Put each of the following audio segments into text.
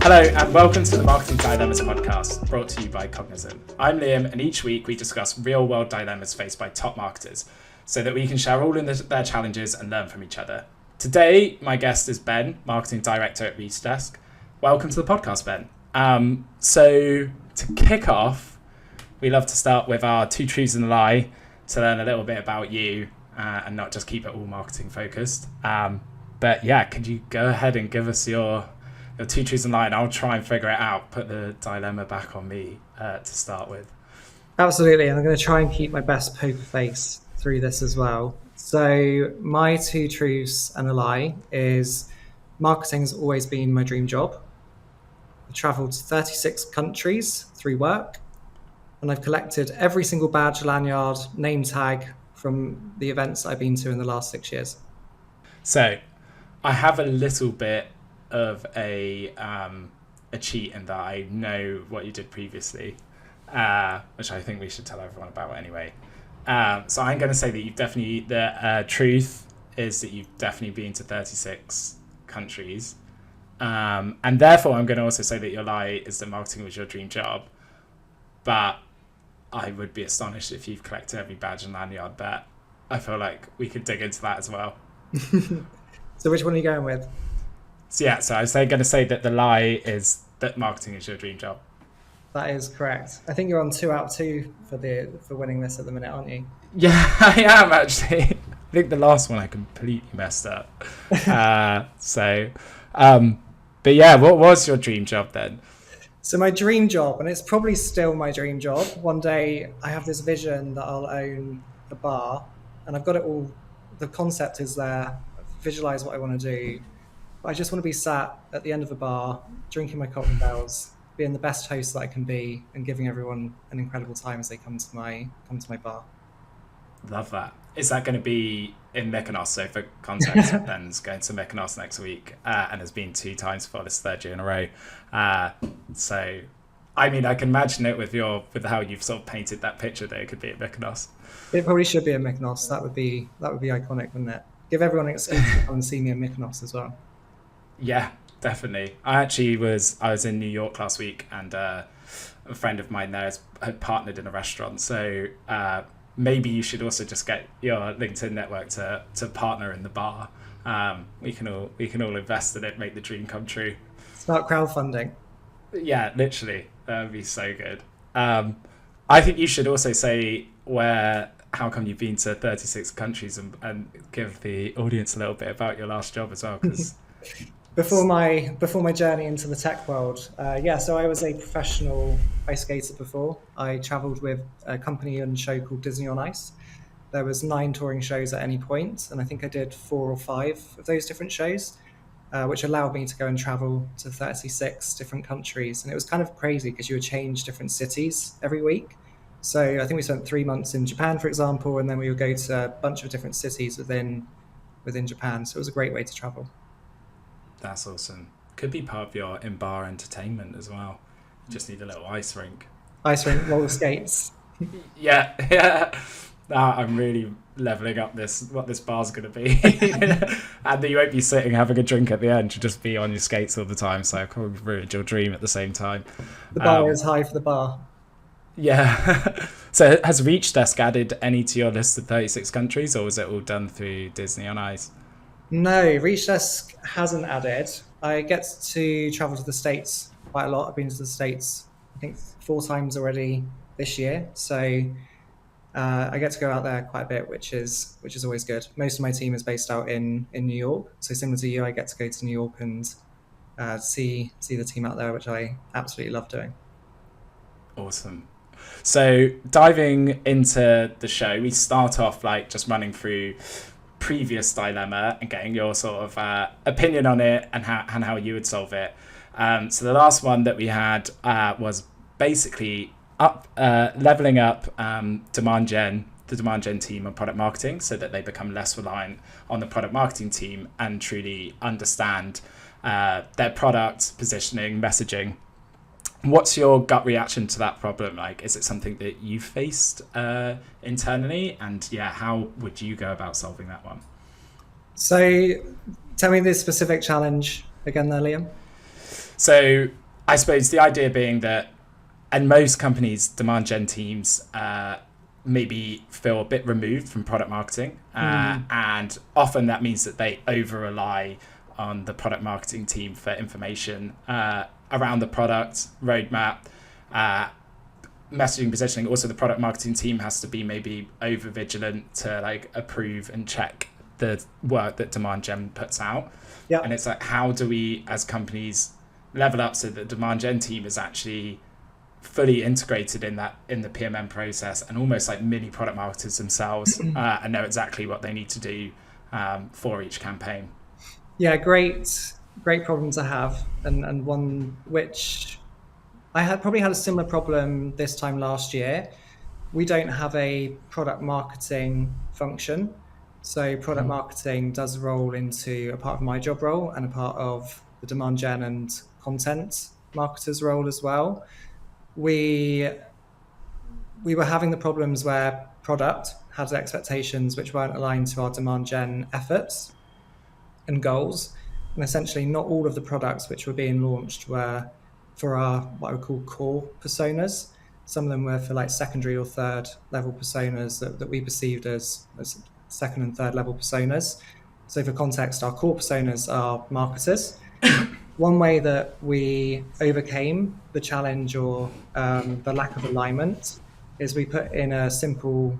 Hello and welcome to the Marketing Dilemmas podcast, brought to you by Cognism. I'm Liam, and each week we discuss real-world dilemmas faced by top marketers so that we can share all in their challenges and learn from each other. Today, my guest is Ben, Marketing Director at Reachdesk. Welcome to the podcast, Ben. So to kick off, we love to start with our two truths and a lie to learn a little bit about you and not just keep it all marketing focused. But yeah, could you go ahead and give us your two truths and a lie, and I'll try and figure it out, put the dilemma back on me to start with. Absolutely, and I'm going to try and keep my best poker face through this as well. So my two truths and a lie is marketing's always been my dream job. I've travelled to 36 countries through work, and I've collected every single badge, lanyard, name tag from the events I've been to in the last 6 years. So I have a little bit of a cheat in that I know what you did previously, which I think we should tell everyone about anyway. So I'm going to say that the truth is that you've definitely been to 36 countries. And therefore I'm going to also say that your lie is that marketing was your dream job. But I would be astonished if you've collected every badge and lanyard, but I feel like we could dig into that as well. So which one are you going with? So I was going to say that the lie is that marketing is your dream job. That is correct. I think you're on 2 out of 2 for winning this at the minute, aren't you? Yeah, I am actually. I think the last one I completely messed up. But yeah, what was your dream job then? So my dream job, and it's probably still my dream job, one day I have this vision that I'll own a bar, and I've got it all, the concept is there, visualize what I want to do. I just want to be sat at the end of a bar, drinking my cocktails, being the best host that I can be, and giving everyone an incredible time as they come to my bar. Love that. Is that going to be in Mykonos? So for context, Ben's going to Mykonos next week and has been 2 times for this 3rd year in a row. So, I mean, I can imagine it with how you've sort of painted that picture that it could be at Mykonos. It probably should be in Mykonos. That would be iconic, wouldn't it? Give everyone an excuse to come and see me in Mykonos as well. Yeah, definitely. I was in New York last week, and a friend of mine there had partnered in a restaurant. So maybe you should also just get your LinkedIn network to partner in the bar. We can all invest in it, make the dream come true. Start crowdfunding. Yeah, literally, that would be so good. I think you should also say how come you've been to 36 countries and give the audience a little bit about your last job as well, because. Before my journey into the tech world, so I was a professional ice skater before. I travelled with a company and show called Disney on Ice. There was 9 touring shows at any point, and I think I did 4 or 5 of those different shows, which allowed me to go and travel to 36 different countries. And it was kind of crazy because you would change different cities every week. So I think we spent 3 months in Japan, for example, and then we would go to a bunch of different cities within Japan. So it was a great way to travel. That's awesome. Could be part of your in-bar entertainment as well. You just need a little ice rink. Roller skates. Yeah. I'm really leveling up what this bar's going to be. And that you won't be sitting having a drink at the end. You'll just be on your skates all the time. So I've probably ruined your dream at the same time. The bar is high for the bar. Yeah. So has Reachdesk added any to your list of 36 countries, or was it all done through Disney on Ice? No, Reachdesk hasn't added. I get to travel to the States quite a lot. I've been to the States, I think 4 times already this year. So I get to go out there quite a bit, which is always good. Most of my team is based out in New York. So similar to you, I get to go to New York and see the team out there, which I absolutely love doing. Awesome. So diving into the show, we start off like just running through previous dilemma and getting your sort of opinion on it and how you would solve it. So the last one that we had was basically leveling up the demand gen team on product marketing so that they become less reliant on the product marketing team and truly understand their product positioning, messaging. What's your gut reaction to that problem? Like, is it something that you faced internally? And how would you go about solving that one? So tell me the specific challenge again there, Liam. So I suppose the idea being that, and most companies, demand gen teams maybe feel a bit removed from product marketing. And often that means that they over rely on the product marketing team for information around the product roadmap, messaging, positioning. Also, the product marketing team has to be maybe over vigilant to like approve and check the work that demand gen puts out. Yeah. And it's like, how do we as companies level up so that the demand gen team is actually fully integrated in the PMM process and almost like mini product marketers themselves and know exactly what they need to do for each campaign? Yeah, great problem to have, and one which I probably had a similar problem this time last year. We don't have a product marketing function. So product marketing does roll into a part of my job role and a part of the demand gen and content marketers role as well. We were having the problems where product had expectations which weren't aligned to our demand gen efforts and goals. And essentially not all of the products which were being launched were for our, what I would call core personas. Some of them were for like secondary or third level personas that we perceived as second and third level personas. So for context, our core personas are marketers. One way that we overcame the challenge or the lack of alignment is we put in a simple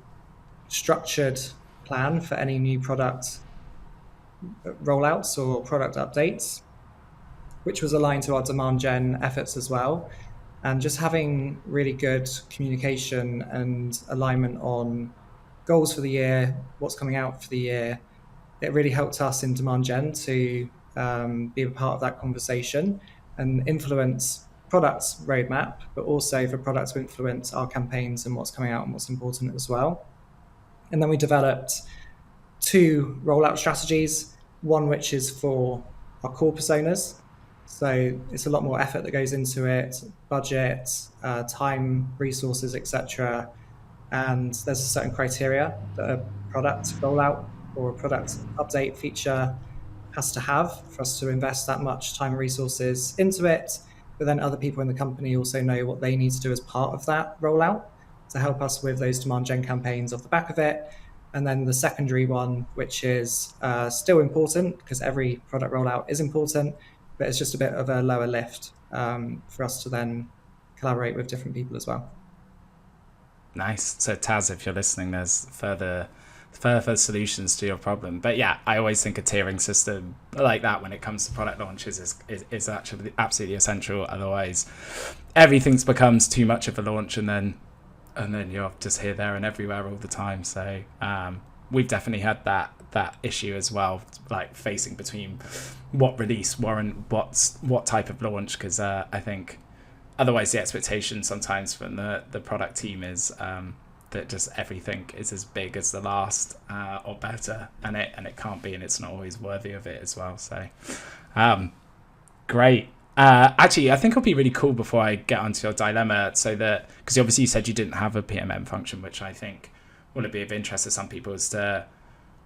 structured plan for any new product rollouts or product updates, which was aligned to our demand gen efforts as well. And just having really good communication and alignment on goals for the year, what's coming out for the year, it really helped us in demand gen to be a part of that conversation and influence products roadmap, but also for products to influence our campaigns and what's coming out and what's important as well. And then we developed 2 rollout strategies, one which is for our core personas. So it's a lot more effort that goes into it, budget, time, resources, etc. And there's a certain criteria that a product rollout or a product update feature has to have for us to invest that much time and resources into it. But then other people in the company also know what they need to do as part of that rollout to help us with those demand gen campaigns off the back of it. And then the secondary one, which is still important because every product rollout is important, but it's just a bit of a lower lift for us to then collaborate with different people as well. Nice. So Taz, if you're listening, there's further solutions to your problem. But yeah, I always think a tiering system like that when it comes to product launches is actually absolutely essential. Otherwise, everything becomes too much of a launch, and then you're just here, there, and everywhere all the time. So we've definitely had that issue as well, like facing between what release warrant what type of launch, because I think otherwise the expectation sometimes from the product team is that just everything is as big as the last or better, and it can't be, and it's not always worthy of it as well. So great. Actually, I think it'll be really cool before I get onto your dilemma, so that, because obviously you said you didn't have a PMM function, which I think will be of interest to some people, is to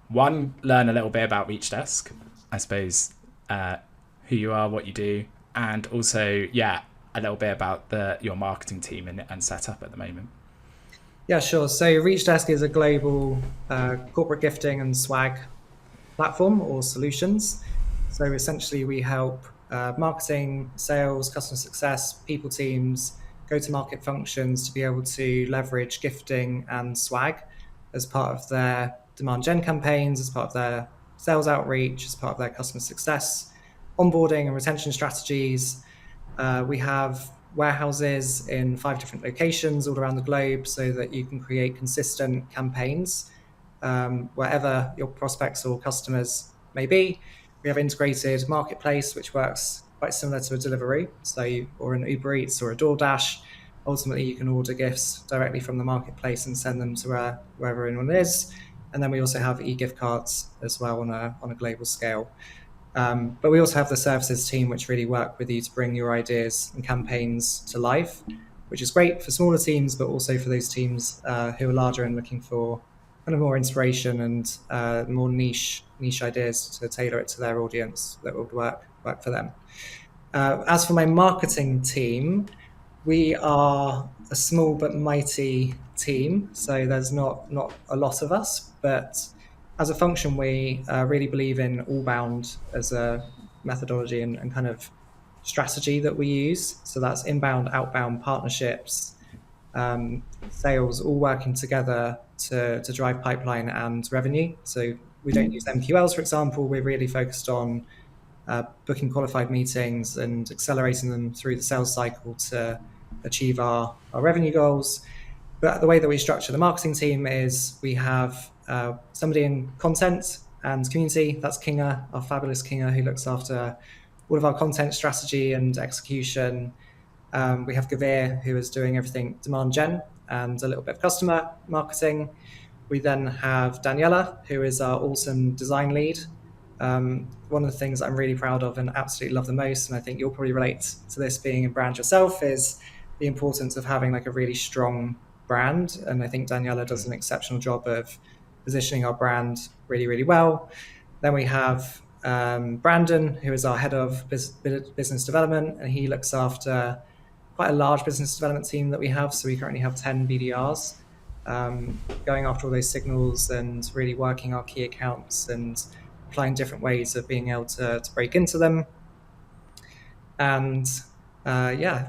one, learn a little bit about Reachdesk, I suppose, who you are, what you do, and also a little bit about your marketing team and setup at the moment. Yeah, sure. So Reachdesk is a global corporate gifting and swag platform or solutions. So essentially we help marketing, sales, customer success, people teams, go-to-market functions to be able to leverage gifting and swag as part of their demand gen campaigns, as part of their sales outreach, as part of their customer success, onboarding and retention strategies. We have warehouses in 5 different locations all around the globe so that you can create consistent campaigns wherever your prospects or customers may be. We have integrated marketplace, which works quite similar to a delivery, or an Uber Eats or a DoorDash. Ultimately, you can order gifts directly from the marketplace and send them to wherever anyone is. And then we also have e-gift cards as well on a global scale. But we also have the services team, which really work with you to bring your ideas and campaigns to life, which is great for smaller teams, but also for those teams who are larger and looking for kind of more inspiration and more niche ideas to tailor it to their audience that would work for them. As for my marketing team, we are a small but mighty team, so there's not a lot of us. But as a function, we really believe in all-bound as a methodology and kind of strategy that we use. So that's inbound, outbound partnerships, sales, all working together to drive pipeline and revenue. So we don't use MQLs, for example. We're really focused on booking qualified meetings and accelerating them through the sales cycle to achieve our revenue goals. But the way that we structure the marketing team is we have somebody in content and community. That's Kinga, our fabulous Kinga, who looks after all of our content strategy and execution. We have Gavir, who is doing everything demand gen and a little bit of customer marketing. We then have Daniela, who is our awesome design lead. One of the things I'm really proud of and absolutely love the most, and I think you'll probably relate to this being in brand yourself, is the importance of having like a really strong brand. And I think Daniela does an exceptional job of positioning our brand really, really well. Then we have Brandon, who is our head of business development, and he looks after quite a large business development team that we have. So we currently have 10 BDRs going after all those signals and really working our key accounts and applying different ways of being able to break into them. And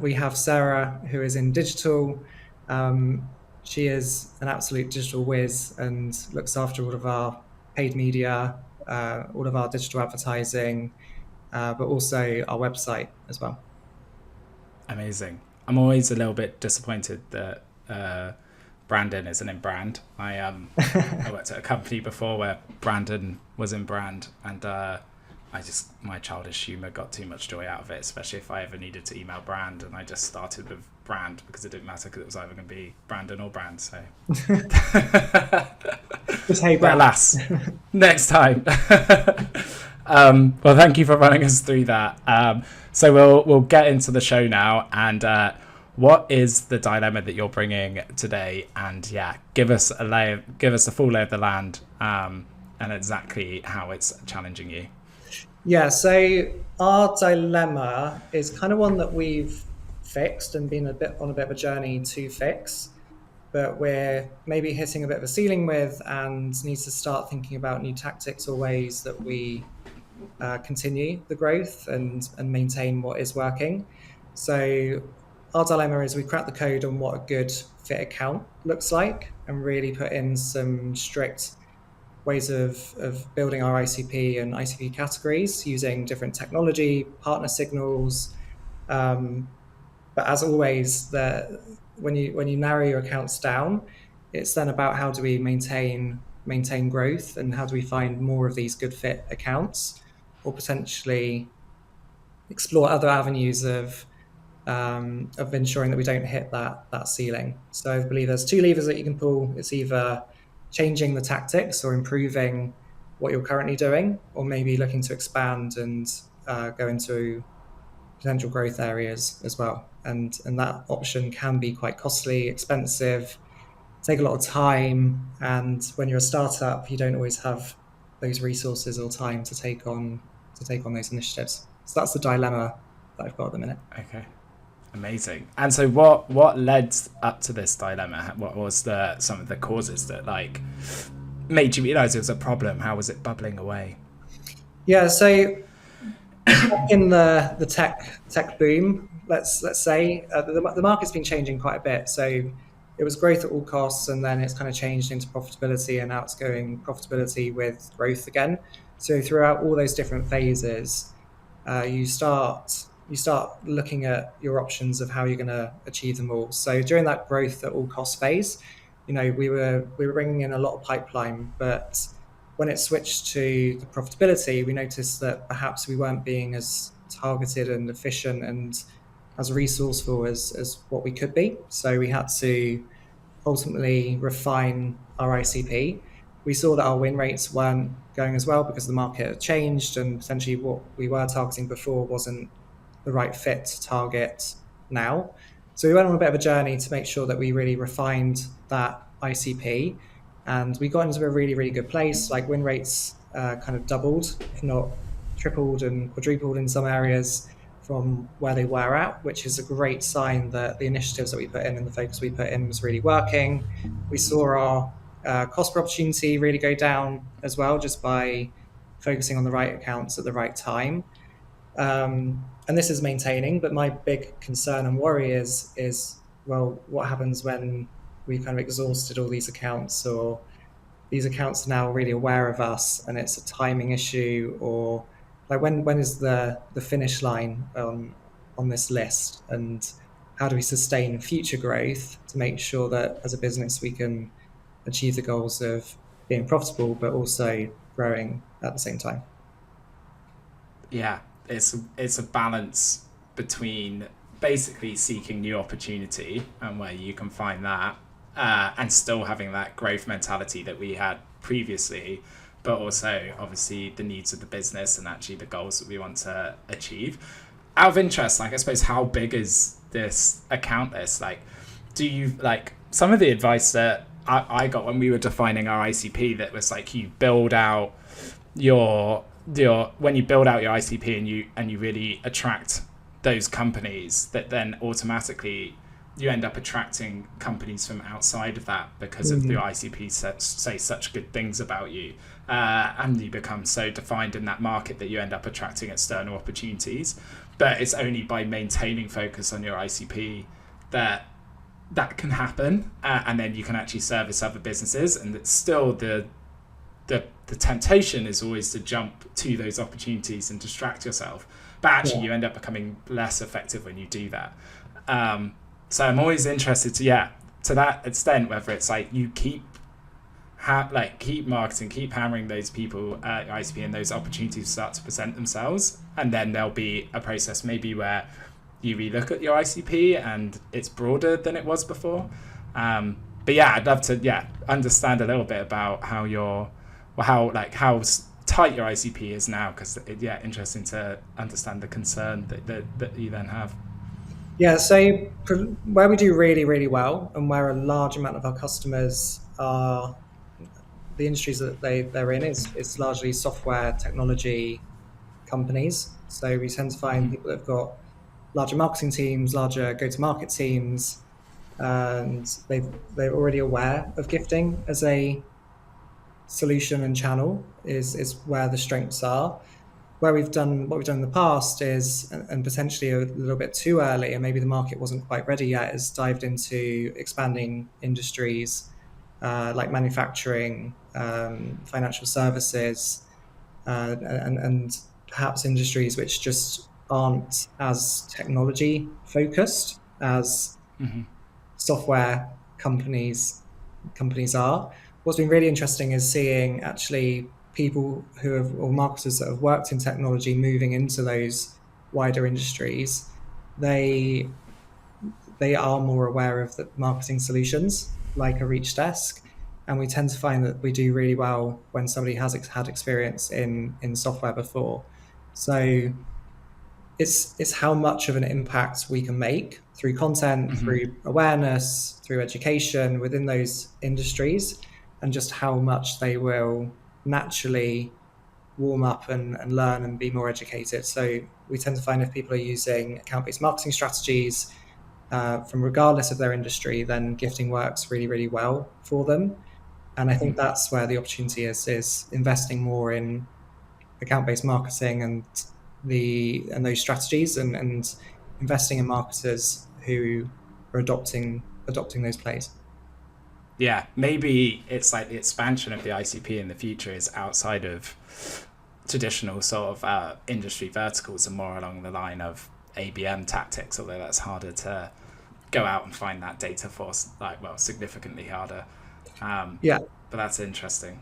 we have Sarah, who is in digital. She is an absolute digital whiz and looks after all of our paid media, all of our digital advertising, but also our website as well. Amazing. I'm always a little bit disappointed that Brandon isn't in brand. I worked at a company before where Brandon was in brand, and my childish humour got too much joy out of it, especially if I ever needed to email brand, and I just started with brand because it didn't matter because it was either going to be Brandon or brand. So just hey, brand. Alas, next time. Well, thank you for running us through that. So we'll get into the show now, and what is the dilemma that you're bringing today? And give us the full lay of the land, and exactly how it's challenging you. Yeah, so our dilemma is kind of one that we've fixed and been on a bit of a journey to fix, but we're maybe hitting a bit of a ceiling with, and need to start thinking about new tactics or ways that we continue the growth and maintain what is working. So our dilemma is we crack the code on what a good fit account looks like and really put in some strict ways of building our ICP and ICP categories using different technology, partner signals. But as always, when you narrow your accounts down, it's then about how do we maintain growth and how do we find more of these good fit accounts, or potentially explore other avenues of ensuring that we don't hit that ceiling. So I believe there's two levers that you can pull. It's either changing the tactics or improving what you're currently doing, or maybe looking to expand and go into potential growth areas as well. And that option can be quite costly, expensive, take a lot of time. And when you're a startup, you don't always have those resources or time to take on those initiatives. So that's the dilemma that I've got at the minute. Okay. Amazing. And so what led up to this dilemma? What was some of the causes that made you realize it was a problem? How was it bubbling away? Yeah, so in the tech boom, let's say the market's been changing quite a bit. So it was growth at all costs, and then it's kind of changed into profitability, and now it's going profitability with growth again. So throughout all those different phases, you start looking at your options of how you're going to achieve them all. So during that growth at all cost phase, we were bringing in a lot of pipeline, but when it switched to the profitability, we noticed that perhaps we weren't being as targeted and efficient and as resourceful as what we could be. So we had to ultimately refine our ICP. We saw that our win rates weren't going as well because the market had changed, and potentially what we were targeting before wasn't the right fit to target now. So we went on a bit of a journey to make sure that we really refined that ICP, and we got into a really, really good place. Like win rates kind of doubled, if not tripled and quadrupled in some areas from where they were at, which is a great sign that the initiatives that we put in and the focus we put in was really working. We saw our cost per opportunity really go down as well, just by focusing on the right accounts at the right time. And this is maintaining, but my big concern and worry is well, what happens when we kind of exhausted all these accounts, or these accounts are now really aware of us and it's a timing issue, or like when is the finish line on this list, and how do we sustain future growth to make sure that as a business we can achieve the goals of being profitable but also growing at the same time. Yeah, it's a balance between basically seeking new opportunity and where you can find that, and still having that growth mentality that we had previously, but also obviously the needs of the business and actually the goals that we want to achieve. Out of interest, like I suppose, how big is this account list? Like, do you like some of the advice that I got when we were defining our ICP, that was like you build out your when you build out your ICP and you really attract those companies, that then automatically you end up attracting companies from outside of that because of the ICP say such good things about you, and you become so defined in that market that you end up attracting external opportunities. But it's only by maintaining focus on your ICP that can happen, and then you can actually service other businesses. And it's still the temptation is always to jump to those opportunities and distract yourself, but actually you end up becoming less effective when you do that. So I'm always interested to that extent, whether it's like you keep marketing, keep hammering those people at ICP, and those opportunities start to present themselves, and then there'll be a process maybe where you relook at your ICP and it's broader than it was before. But yeah, I'd love to understand a little bit about how tight your ICP is now, because interesting to understand the concern that you then have. Yeah, so where we do really, really well, and where a large amount of our customers are, the industries that they're in is largely software technology companies. So we tend to find people that have got larger marketing teams, larger go-to-market teams, and they're already aware of gifting as a solution and channel is where the strengths are. Where what we've done in the past is, and potentially a little bit too early, and maybe the market wasn't quite ready yet, is dived into expanding industries like manufacturing, financial services, and perhaps industries which just aren't as technology focused as software companies are. What's been really interesting is seeing actually people or marketers that have worked in technology moving into those wider industries. They are more aware of the marketing solutions like a Reachdesk, and we tend to find that we do really well when somebody has had experience in software before. So it's how much of an impact we can make through content, through awareness, through education within those industries, and just how much they will naturally warm up and learn and be more educated. So we tend to find if people are using account-based marketing strategies from regardless of their industry, then gifting works really, really well for them. And I think that's where the opportunity is investing more in account-based marketing and those strategies, and investing in marketers who are adopting those plays. Yeah, maybe it's like the expansion of the ICP in the future is outside of traditional sort of industry verticals and more along the line of ABM tactics, although that's harder to go out and find that data for, significantly harder. But that's interesting.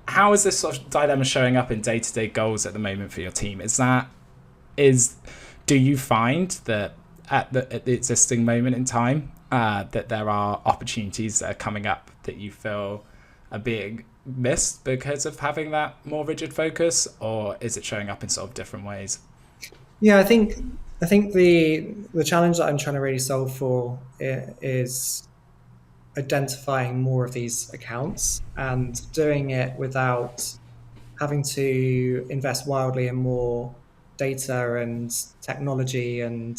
How is this sort of dilemma showing up in day-to-day goals at the moment for your team? Do you find that at the existing moment in time that there are opportunities that are coming up that you feel are being missed because of having that more rigid focus, or is it showing up in sort of different ways? Yeah, I think the challenge that I'm trying to really solve for is identifying more of these accounts and doing it without having to invest wildly in more data and technology and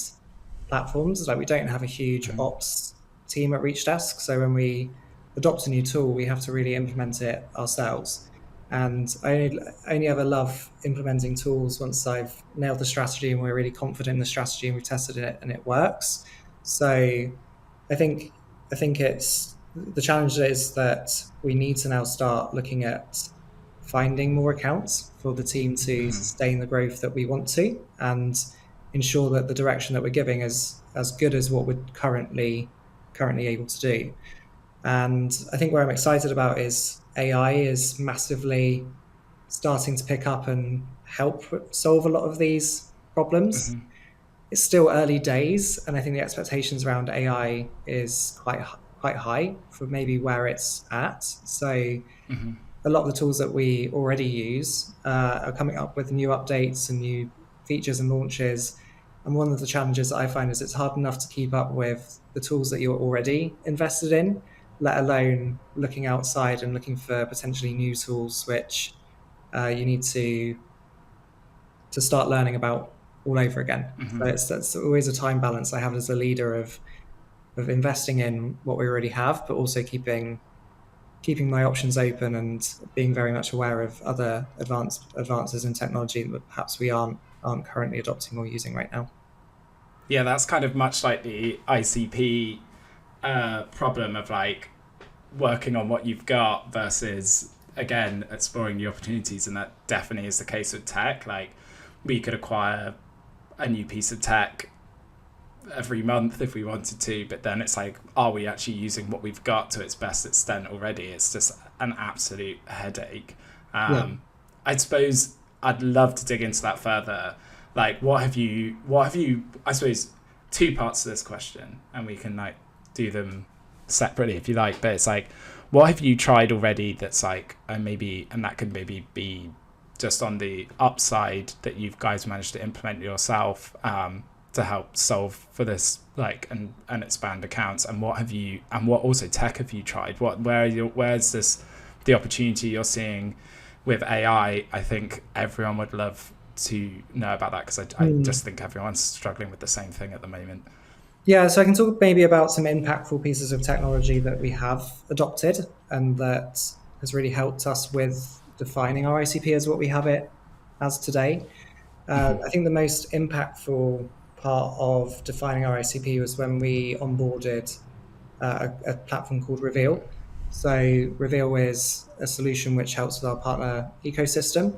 platforms. Like we don't have a huge Mm-hmm. ops team at Reachdesk, so when we adopt a new tool, we have to really implement it ourselves. And I only ever love implementing tools once I've nailed the strategy and we're really confident in the strategy and we've tested it and it works. So I think it's the challenge is that we need to now start looking at finding more accounts for the team to sustain the growth that we want to and ensure that the direction that we're giving is as good as what we're currently able to do. And I think where I'm excited about is AI is massively starting to pick up and help solve a lot of these problems. It's still early days, and I think the expectations around AI is quite high for maybe where it's at. So a lot of the tools that we already use are coming up with new updates and new features and launches. And one of the challenges that I find is it's hard enough to keep up with the tools that you're already invested in, let alone looking outside and looking for potentially new tools which you need to start learning about all over again. So that's always a time balance I have as a leader of investing in what we already have, but also keeping my options open and being very much aware of other advances in technology that perhaps we aren't currently adopting or using right now. Yeah, that's kind of much like the ICP problem of like working on what you've got versus, again, exploring new opportunities. And that definitely is the case with tech. Like, we could acquire a new piece of tech every month if we wanted to, but then it's like, are we actually using what we've got to its best extent already? It's just an absolute headache. I suppose I'd love to dig into that further. Like, what have you, I suppose, two parts to this question, and we can like do them separately if you like, but it's like, what have you tried already that's like, and that could maybe be just on the upside that you guys managed to implement yourself to help solve for this, like, and expand accounts, and what also tech have you tried? Where's this the opportunity you're seeing with AI? I think everyone would love to know about that, because I just think everyone's struggling with the same thing at the moment. Yeah, so I can talk maybe about some impactful pieces of technology that we have adopted and that has really helped us with defining our ICP as what we have it as today. I think the most impactful part of defining our ICP was when we onboarded a platform called Reveal. So Reveal is a solution which helps with our partner ecosystem.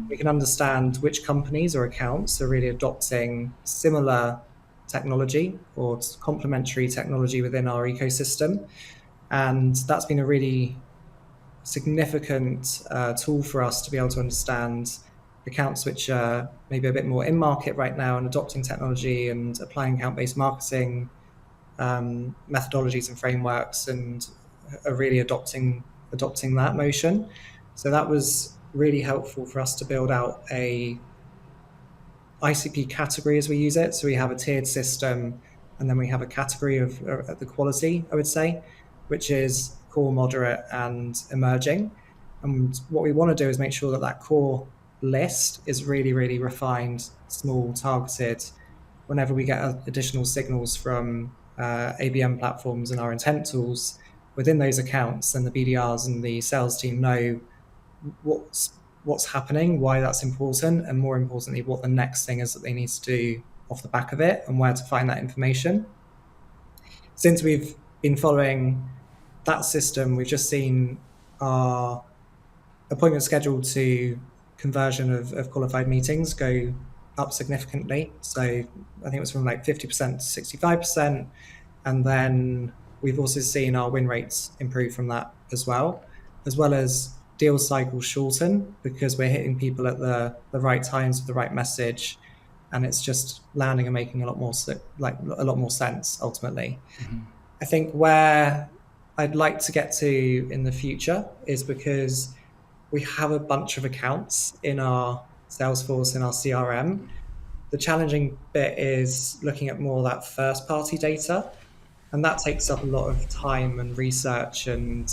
We can understand which companies or accounts are really adopting similar technology or complementary technology within our ecosystem. And that's been a really significant tool for us to be able to understand accounts which are maybe a bit more in market right now and adopting technology and applying account-based marketing methodologies and frameworks, and are really adopting that motion. So that was really helpful for us to build out a ICP category as we use it. So we have a tiered system, and then we have a category of the quality, I would say, which is core, moderate, and emerging. And what we want to do is make sure that that core list is really, really refined, small, targeted. Whenever we get additional signals from ABM platforms and our intent tools within those accounts, then the BDRs and the sales team know what's happening, why that's important, and more importantly, what the next thing is that they need to do off the back of it and where to find that information. Since we've been following that system, we've just seen our appointment scheduled to conversion of qualified meetings go up significantly. So I think it was from like 50% to 65%. And then we've also seen our win rates improve from that as well as deal cycles shorten, because we're hitting people at the right times with the right message, and it's just landing and making a lot more sense ultimately. I think where I'd like to get to in the future is, because we have a bunch of accounts in our Salesforce, in our CRM, the challenging bit is looking at more of that first party data, and that takes up a lot of time and research. And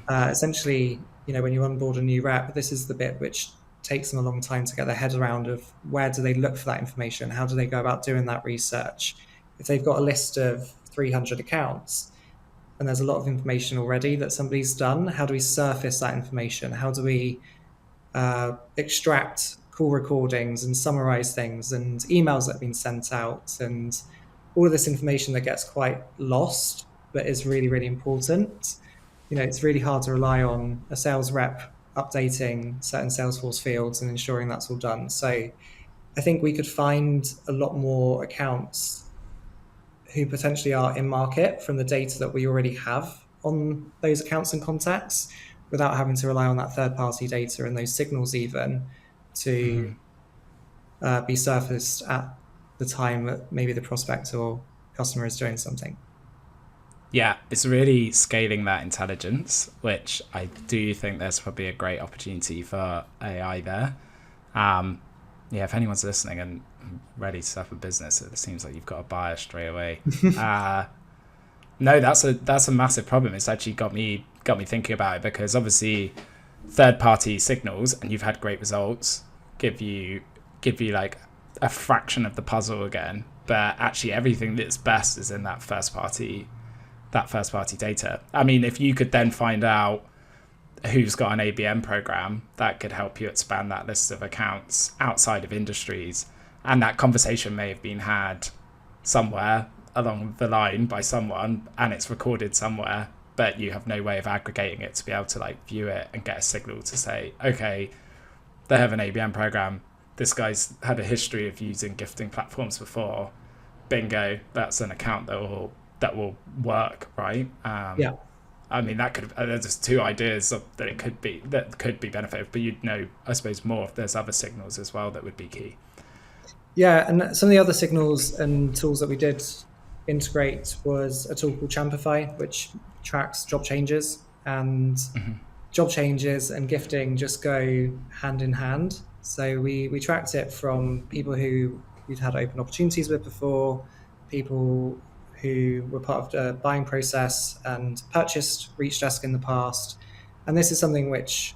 essentially, when you onboard a new rep, this is the bit which takes them a long time to get their head around of where do they look for that information? How do they go about doing that research? If they've got a list of 300 accounts and there's a lot of information already that somebody's done, how do we surface that information? How do we extract call recordings and summarize things and emails that have been sent out and all of this information that gets quite lost but is really, really important? It's really hard to rely on a sales rep updating certain Salesforce fields and ensuring that's all done. So I think we could find a lot more accounts who potentially are in market from the data that we already have on those accounts and contacts without having to rely on that third-party data and those signals even to be surfaced at the time that maybe the prospect or customer is doing something. Yeah, it's really scaling that intelligence, which I do think there's probably a great opportunity for AI there. If anyone's listening and ready to set up a business, it seems like you've got a buyer straight away. No, that's a massive problem. It's actually got me thinking about it, because obviously third-party signals, and you've had great results, give you like a fraction of the puzzle again, but actually everything that's best is in that first party data. I mean, if you could then find out who's got an ABM program, that could help you expand that list of accounts outside of industries, and that conversation may have been had somewhere along the line by someone and it's recorded somewhere, but you have no way of aggregating it to be able to like view it and get a signal to say, okay, they have an ABM program, this guy's had a history of using gifting platforms before, bingo, that's an account that will work, right? Yeah. I mean, that could there's just two ideas that could be beneficial, but you'd know, I suppose, more if there's other signals as well that would be key. Yeah, and some of the other signals and tools that we did integrate was a tool called Amplify, which tracks job changes, and job changes and gifting just go hand in hand. So we tracked it from people who we'd had open opportunities with before, people who were part of the buying process and purchased Reachdesk in the past. And this is something which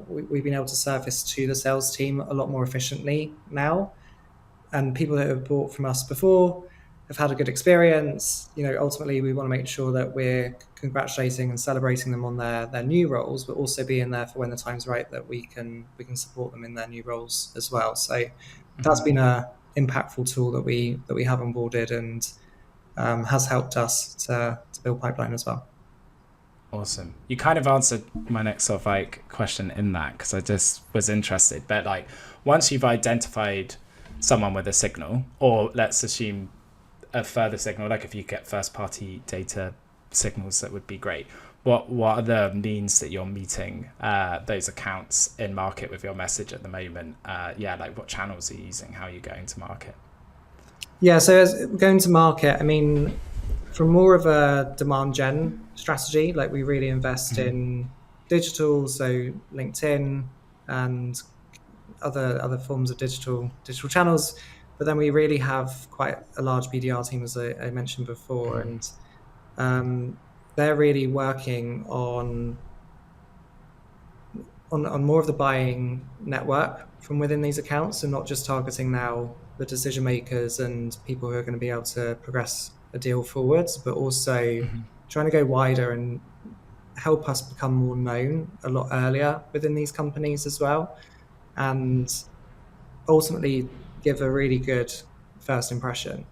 we've been able to surface to the sales team a lot more efficiently now. And people that have bought from us before have had a good experience. Ultimately, we want to make sure that we're congratulating and celebrating them on their new roles, but also being there for when the time's right, that we can support them in their new roles as well. So that's been a impactful tool that we have onboarded and has helped us to build pipeline as well. Awesome. You kind of answered my next sort of like question in that, because I just was interested. But like, once you've identified someone with a signal, or let's assume a further signal, like if you get first party data signals, that would be great. What are the means that you're meeting those accounts in market with your message at the moment? Like what channels are you using? How are you going to market? Yeah, so as going to market, I mean, from more of a demand gen strategy, like we really invest in digital, so LinkedIn and other forms of digital channels. But then we really have quite a large BDR team, as I mentioned before, and they're really working on more of the buying network from within these accounts, and not just targeting now the decision makers and people who are going to be able to progress a deal forwards, but also trying to go wider and help us become more known a lot earlier within these companies as well, and ultimately give a really good first impression.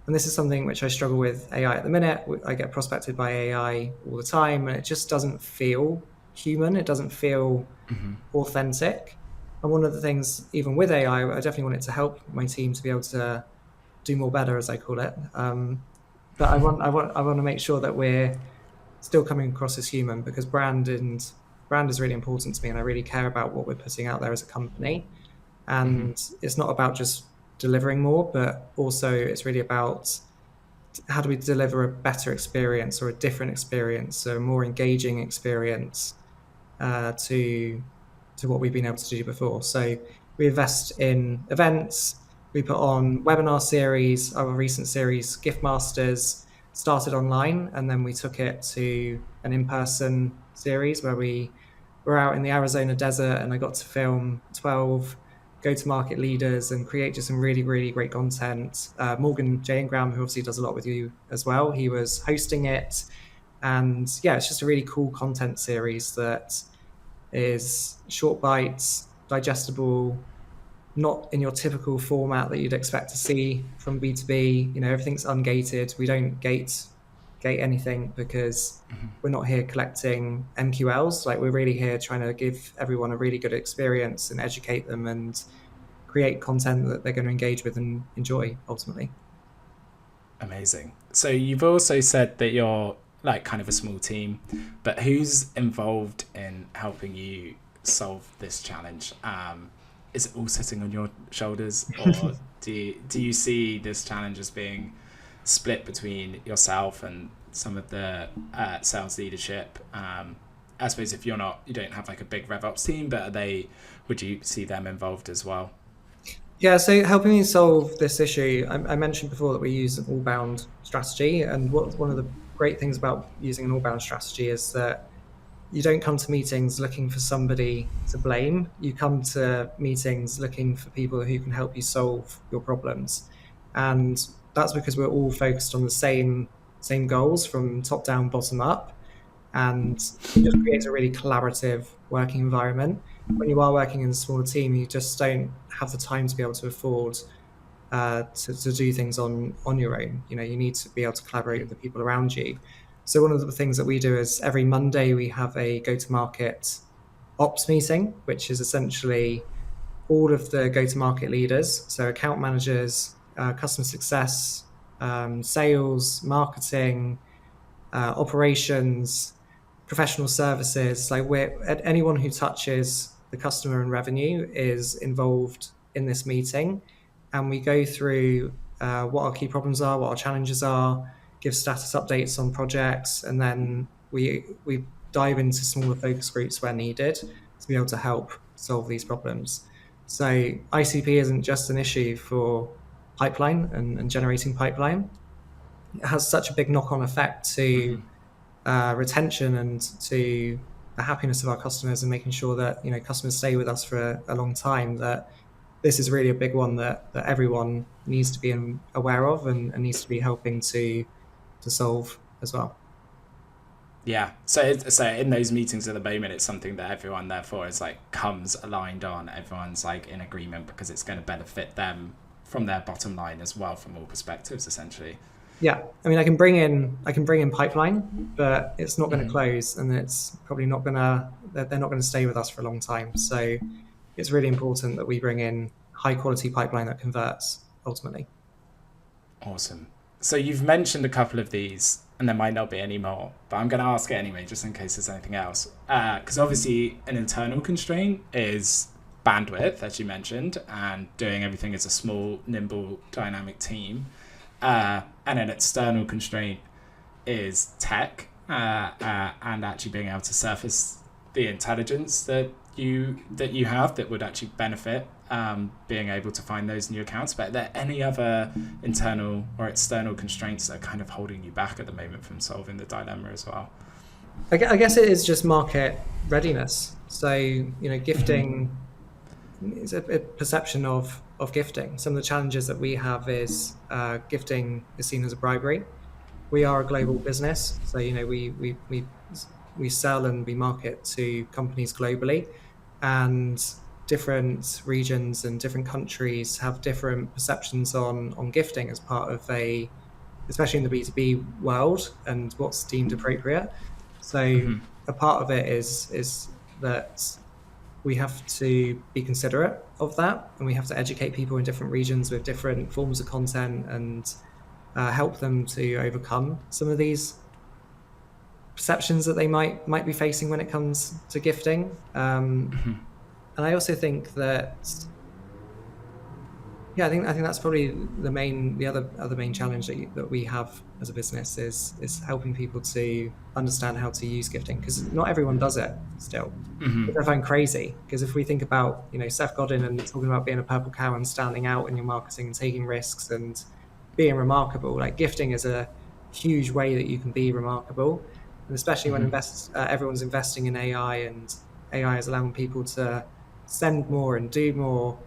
And this is something which I struggle with AI at the minute. I get prospected by AI all the time, and it just doesn't feel human. It doesn't feel authentic. And one of the things, even with AI, I definitely want it to help my team to be able to do more better, as I call it. But I want to make sure that we're still coming across as human, because brand is really important to me, and I really care about what we're putting out there as a company. And it's not about just delivering more, but also it's really about how do we deliver a better experience or a different experience, a more engaging experience to what we've been able to do before. So we invest in events, we put on webinar series. Our recent series, Gift Masters, started online, and then we took it to an in-person series where we we're out in the Arizona desert, and I got to film 12 go-to-market leaders and create just some really, really great content. Morgan J. Ingram, who obviously does a lot with you as well, he was hosting it. And yeah, it's just a really cool content series that is short bites, digestible, not in your typical format that you'd expect to see from B2B. You know, everything's ungated. We don't gate anything because we're not here collecting MQLs. Like, we're really here trying to give everyone a really good experience and educate them and create content that they're going to engage with and enjoy ultimately. Amazing. So you've also said that you're like kind of a small team, but who's involved in helping you solve this challenge? Is it all sitting on your shoulders, or do you see this challenge as being split between yourself and some of the sales leadership? I suppose if you don't have like a big RevOps team, but would you see them involved as well? Yeah, so helping me solve this issue, I mentioned before that we use an all-bound strategy, and one of the great things about using an all-bound strategy is that you don't come to meetings looking for somebody to blame. You come to meetings looking for people who can help you solve your problems. And that's because we're all focused on the same goals from top down, bottom up. And it just creates a really collaborative working environment. When you are working in a smaller team, you just don't have the time to be able to afford to do things on your own. You know, you need to be able to collaborate with the people around you. So one of the things that we do is every Monday we have a go-to-market ops meeting, which is essentially all of the go-to-market leaders, so account managers, customer success, sales, marketing, operations, professional services. Like, anyone who touches the customer and revenue is involved in this meeting, and we go through what our key problems are, what our challenges are, give status updates on projects, and then we dive into smaller focus groups where needed to be able to help solve these problems. So ICP isn't just an issue for pipeline and generating pipeline. It has such a big knock-on effect to retention and to the happiness of our customers, and making sure that, you know, customers stay with us for a long time, that this is really a big one that everyone needs to be aware of and needs to be helping to solve as well. Yeah. So in those meetings at the moment, it's something that everyone therefore is like comes aligned on. Everyone's like in agreement because it's going to benefit them from their bottom line as well, from all perspectives, essentially. Yeah, I mean, I can bring in pipeline, but it's not going to close, and it's probably not going to. They're not going to stay with us for a long time. So it's really important that we bring in high quality pipeline that converts ultimately. Awesome. So you've mentioned a couple of these, and there might not be any more, but I'm going to ask it anyway, just in case there's anything else. Because obviously an internal constraint is bandwidth, as you mentioned, and doing everything as a small, nimble, dynamic team. And an external constraint is tech, and actually being able to surface the intelligence that you have that would actually benefit being able to find those new accounts. But are there any other internal or external constraints that are kind of holding you back at the moment from solving the dilemma as well? I guess it is just market readiness. So, you know, gifting is a perception of gifting. Some of the challenges that we have is gifting is seen as a bribery. We are a global business, so, you know, we sell and we market to companies globally, and different regions and different countries have different perceptions on gifting as part of especially in the B2B world, and what's deemed appropriate. So a part of it is that we have to be considerate of that, and we have to educate people in different regions with different forms of content and help them to overcome some of these perceptions that they might be facing when it comes to gifting. And I also think that, I think that's probably the other main challenge that we have as a business is helping people to understand how to use gifting, because not everyone does it still. Which I find crazy, because if we think about, you know, Seth Godin and talking about being a purple cow and standing out in your marketing and taking risks and being remarkable, like, gifting is a huge way that you can be remarkable, and especially when everyone's investing in AI and AI is allowing people to send more and do more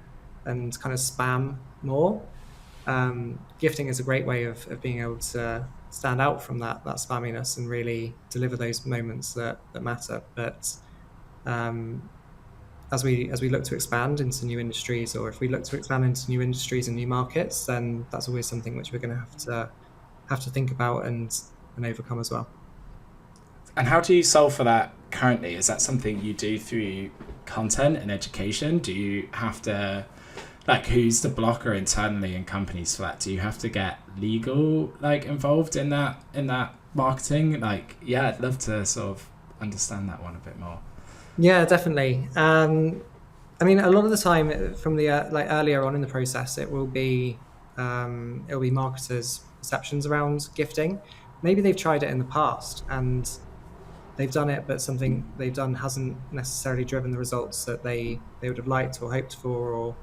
and kind of spam more. Gifting is a great way of being able to stand out from that spamminess and really deliver those moments that matter. But as we look to expand into new industries, or if we look to expand into new industries and new markets, then that's always something which we're going to have to think about and overcome as well. And how do you solve for that currently? Is that something you do through content and education? Do you have to, like, who's the blocker internally in companies for that? Do you have to get legal involved in that marketing? I'd love to sort of understand that one a bit more. Yeah, definitely. I mean, a lot of the time from the earlier on in the process, it will be marketers' perceptions around gifting. Maybe they've tried it in the past and they've done it, but something they've done hasn't necessarily driven the results that they would have liked or hoped for, or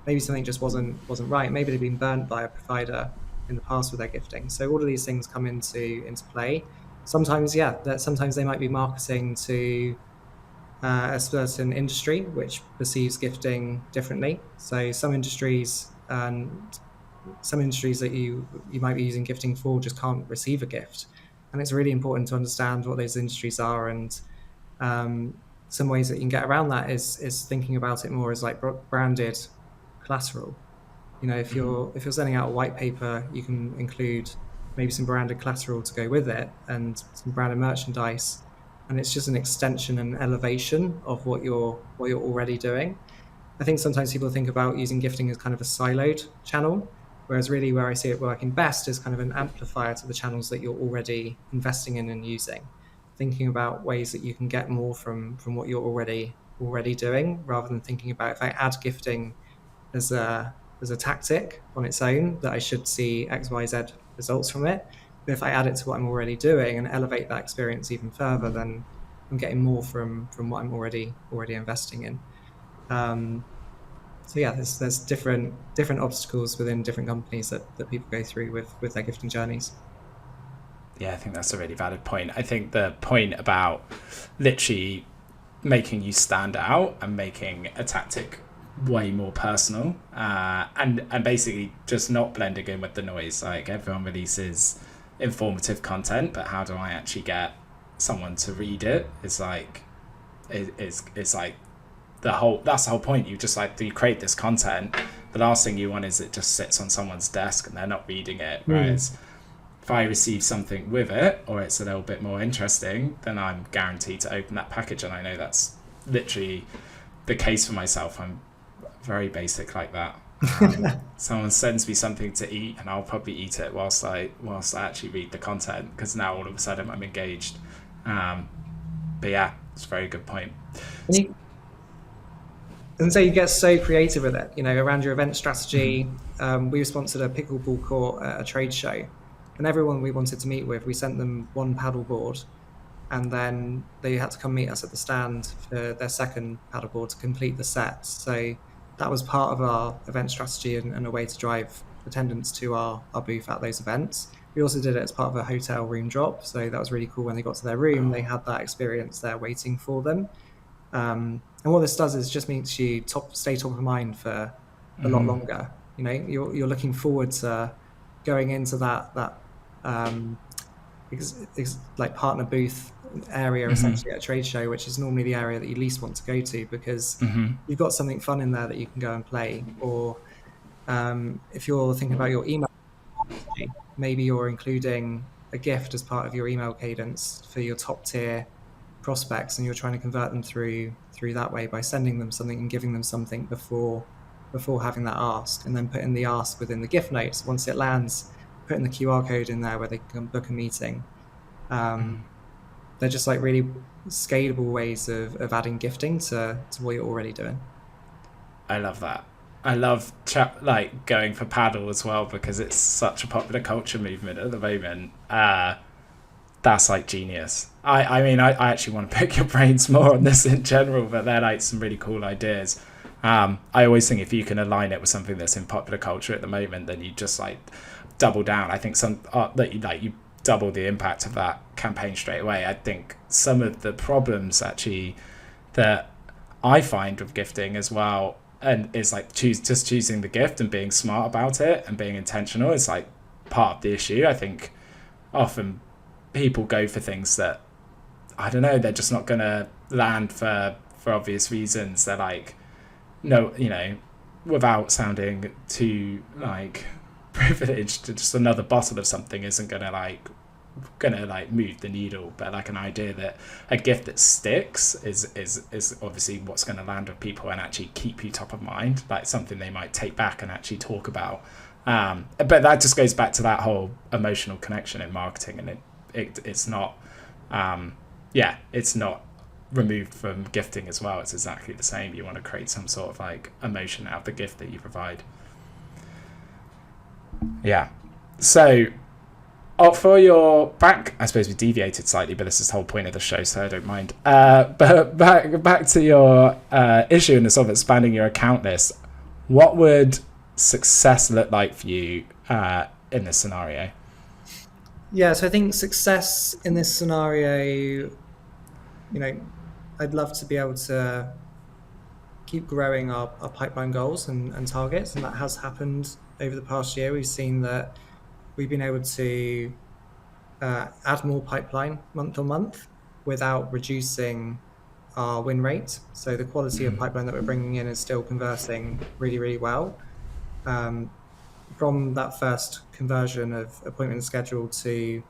maybe something just wasn't right. Maybe they've been burnt by a provider in the past with their gifting. So all of these things come into play. Sometimes they might be marketing to a certain industry which perceives gifting differently. So some industries that you might be using gifting for just can't receive a gift. And it's really important to understand what those industries are. And some ways that you can get around that is thinking about it more as like branded collateral. If you're sending out a white paper, you can include maybe some branded collateral to go with it and some branded merchandise. And it's just an extension and elevation of what you're already doing. I think sometimes people think about using gifting as kind of a siloed channel, whereas really where I see it working best is kind of an amplifier to the channels that you're already investing in and using. Thinking about ways that you can get more from what you're already doing, rather than thinking about, if I add gifting as a tactic on its own, that I should see X, Y, Z results from it. But if I add it to what I'm already doing and elevate that experience even further, then I'm getting more from what I'm already investing in. So yeah, there's different obstacles within different companies that people go through with their gifting journeys. Yeah, I think that's a really valid point. I think the point about literally making you stand out and making a tactic way more personal, and basically just not blending in with the noise. Like, everyone releases informative content, but how do I actually get someone to read it? It's like that's the whole point. You create this content, the last thing you want is it just sits on someone's desk and they're not reading it. Whereas if I receive something with it, or it's a little bit more interesting, then I'm guaranteed to open that package. And I know that's literally the case for myself. I'm very basic like that. Someone sends me something to eat and I'll probably eat it whilst I actually read the content, because now all of a sudden I'm engaged. But yeah, it's a very good point. And so you get so creative with it, around your event strategy. We sponsored a pickleball court at a trade show, and everyone we wanted to meet with, we sent them one paddleboard, and then they had to come meet us at the stand for their second paddleboard to complete the set. So that was part of our event strategy and a way to drive attendance to our booth at those events. We also did it as part of a hotel room drop. So that was really cool. When they got to their room, they had that experience there waiting for them. And what this does is just makes you stay top of mind for a lot longer. You're looking forward to going into that like partner booth area, essentially, at a trade show, which is normally the area that you least want to go to, because you've got something fun in there that you can go and play. Or if you're thinking about your email, maybe you're including a gift as part of your email cadence for your top tier prospects, and you're trying to convert them through that way by sending them something and giving them something before having that ask, and then putting the ask within the gift notes. Once it lands, putting the QR code in there where they can book a meeting. They're just like really scalable ways of adding gifting to what you're already doing. I love that. I love going for paddle as well, because it's such a popular culture movement at the moment. That's like genius. I mean, I actually want to pick your brains more on this in general, but they're like some really cool ideas. I always think if you can align it with something that's in popular culture at the moment, then you just like double down. I think you double the impact of that campaign straight away. I think some of the problems actually that I find with gifting as well, and it's like choosing the gift and being smart about it and being intentional is like part of the issue. I think often people go for things that, I don't know, they're just not gonna land for obvious reasons. They're like, no, without sounding too like privileged, just another bottle of something isn't gonna move the needle. But like an idea that a gift that sticks is obviously what's going to land with people and actually keep you top of mind, like something they might take back and actually talk about. But that just goes back to that whole emotional connection in marketing, and it's not it's not removed from gifting as well. It's exactly the same. You want to create some sort of like emotion out of the gift that you provide. So for your back, I suppose we deviated slightly, but this is the whole point of the show, so I don't mind. But back to your issue in the sort of expanding your account list. What would success look like for you in this scenario? Yeah, so I think success in this scenario, I'd love to be able to keep growing our pipeline goals and targets, and that has happened over the past year. We've seen that we've been able to add more pipeline month on month without reducing our win rate. So the quality of pipeline that we're bringing in is still converting really, really well. From that first conversion of appointment schedule to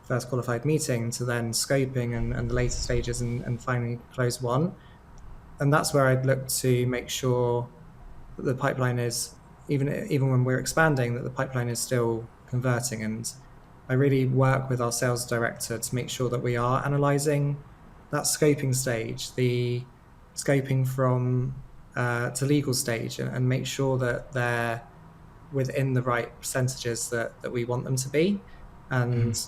first qualified meeting to then scoping and the later stages and finally close one. And that's where I'd look to make sure that the pipeline is, even when we're expanding, that the pipeline is still converting. And I really work with our sales director to make sure that we are analyzing that scoping stage, the scoping from to legal stage, and make sure that they're within the right percentages that we want them to be. And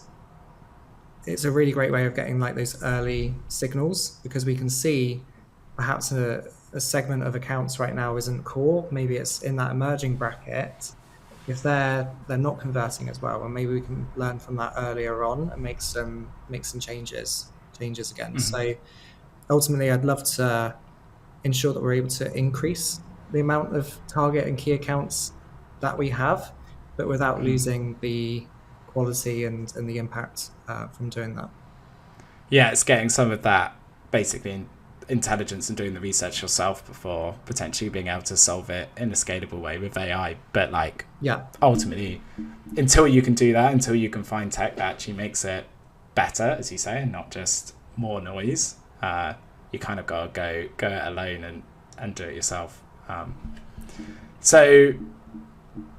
it's a really great way of getting like those early signals, because we can see perhaps a segment of accounts right now isn't core. Maybe it's in that emerging bracket. If they're not converting as well, and maybe we can learn from that earlier on and make some changes again. So ultimately, I'd love to ensure that we're able to increase the amount of target and key accounts that we have, but without losing the quality and the impact from doing that. Yeah, it's getting some of that basically intelligence and doing the research yourself before potentially being able to solve it in a scalable way with AI. But ultimately, until you can do that, until you can find tech that actually makes it better, as you say, and not just more noise, you kind of got to go it alone and do it yourself. So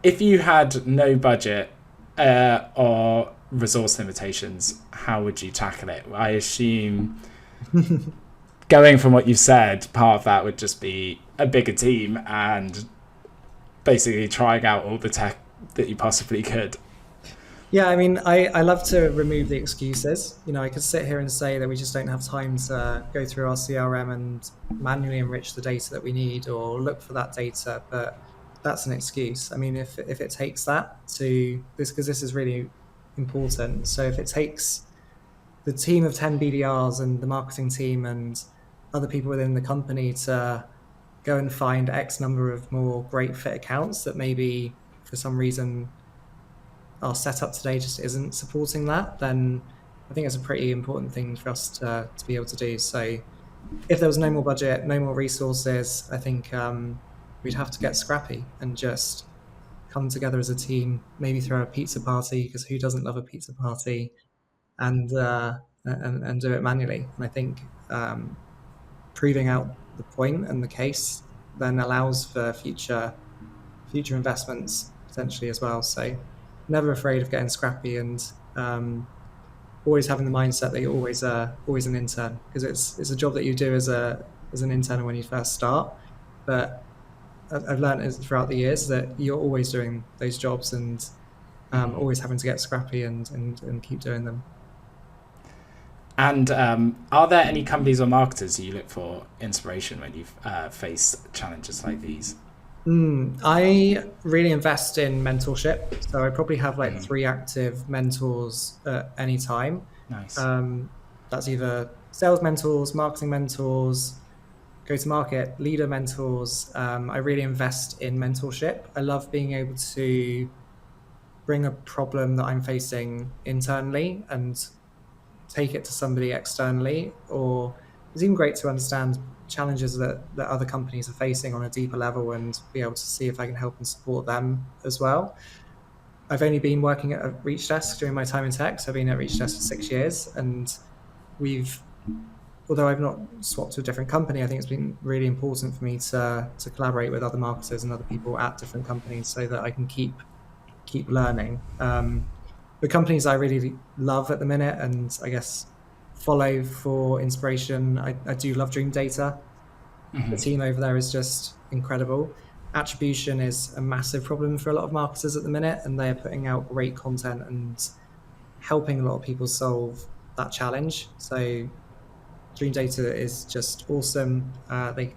if you had no budget or resource limitations, how would you tackle it? I assume going from what you've said, part of that would just be a bigger team and basically trying out all the tech that you possibly could. Yeah, I mean, I love to remove the excuses. I could sit here and say that we just don't have time to go through our CRM and manually enrich the data that we need or look for that data, but that's an excuse. I mean, if it takes that to this, because this is really important. So if it takes the team of 10 BDRs and the marketing team and other people within the company to go and find X number of more great fit accounts that maybe for some reason our setup today just isn't supporting that, then I think it's a pretty important thing for us to be able to do. So if there was no more budget, no more resources, I think we'd have to get scrappy and just come together as a team, maybe throw a pizza party, because who doesn't love a pizza party, and do it manually. And I think proving out the point and the case then allows for future investments potentially as well. So never afraid of getting scrappy, and always having the mindset that you're always an intern, because it's a job that you do as an intern when you first start. But I've learned throughout the years that you're always doing those jobs and always having to get scrappy and keep doing them. And are there any companies or marketers you look for inspiration when you've faced challenges like these? I really invest in mentorship. So I probably have 3 active mentors at any time. Nice. That's either sales mentors, marketing mentors, go-to-market, leader mentors. I really invest in mentorship. I love being able to bring a problem that I'm facing internally and take it to somebody externally, or it's even great to understand challenges that other companies are facing on a deeper level and be able to see if I can help and support them as well. I've only been working at a Reachdesk during my time in tech. So I've been at Reachdesk for 6 years, and although I've not swapped to a different company, I think it's been really important for me to collaborate with other marketers and other people at different companies so that I can keep learning. The companies I really love at the minute, and I guess follow for inspiration, I do love Dream Data. The team over there is just incredible. Attribution is a massive problem for a lot of marketers at the minute, and they're putting out great content and helping a lot of people solve that challenge. So Dream Data is just awesome. They're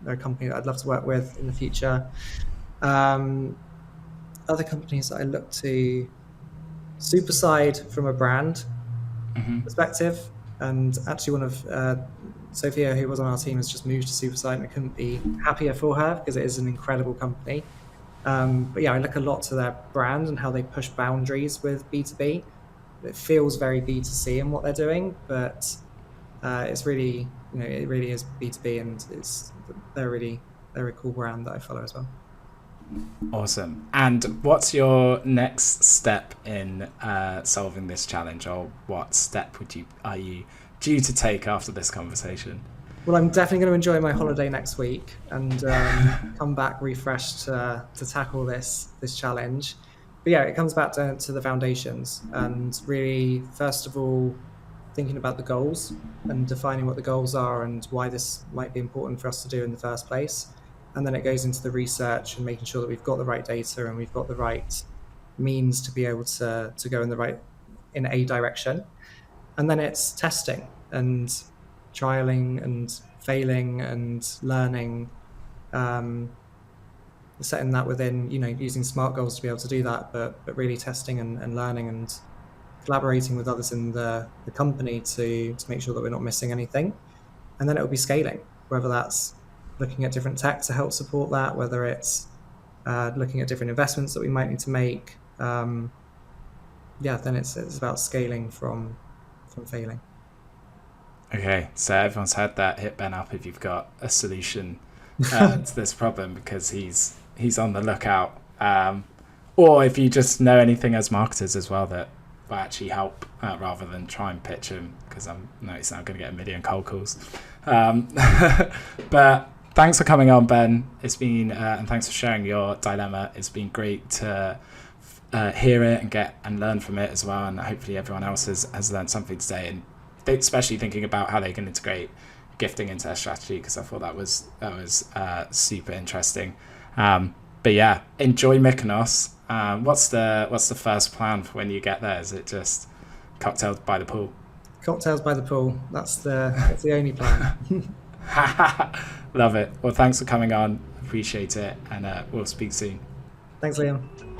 a company that I'd love to work with in the future. Other companies that I look to, Superside from a brand perspective, and actually one of Sophia, who was on our team, has just moved to Superside, and I couldn't be happier for her because it is an incredible company. But yeah, I look a lot to their brand and how they push boundaries with B2B. It feels very B2C in what they're doing, but it's really, it really is B2B, and they're a cool brand that I follow as well. Awesome. And what's your next step in solving this challenge, or what step are you due to take after this conversation? Well, I'm definitely going to enjoy my holiday next week and come back refreshed to tackle this challenge. But yeah, it comes back to the foundations, and really, first of all, thinking about the goals and defining what the goals are and why this might be important for us to do in the first place. And then it goes into the research and making sure that we've got the right data and we've got the right means to be able to go in a direction. And then it's testing and trialing and failing and learning, setting that within, using SMART goals to be able to do that, but really testing and learning and collaborating with others in the company to make sure that we're not missing anything. And then it'll be scaling, whether that's looking at different tech to help support that, whether it's looking at different investments that we might need to make. Then it's about scaling from failing. Okay, so everyone's heard that. Hit Ben up if you've got a solution to this problem, because he's on the lookout. Or if you just know anything as marketers as well that will actually help, rather than try and pitch him, because I'm noticing I'm going to get a million cold calls. But thanks for coming on, Ben. It's been and thanks for sharing your dilemma. It's been great to hear it and learn from it as well, and hopefully everyone else has learned something today, and especially thinking about how they can integrate gifting into their strategy, because I thought that was super interesting. But yeah, enjoy Mykonos. What's the first plan for when you get there? Is it just cocktails by the pool? Cocktails by the pool. That's the only plan. Love it. Well, thanks for coming on. Appreciate it, and we'll speak soon. Thanks, Liam.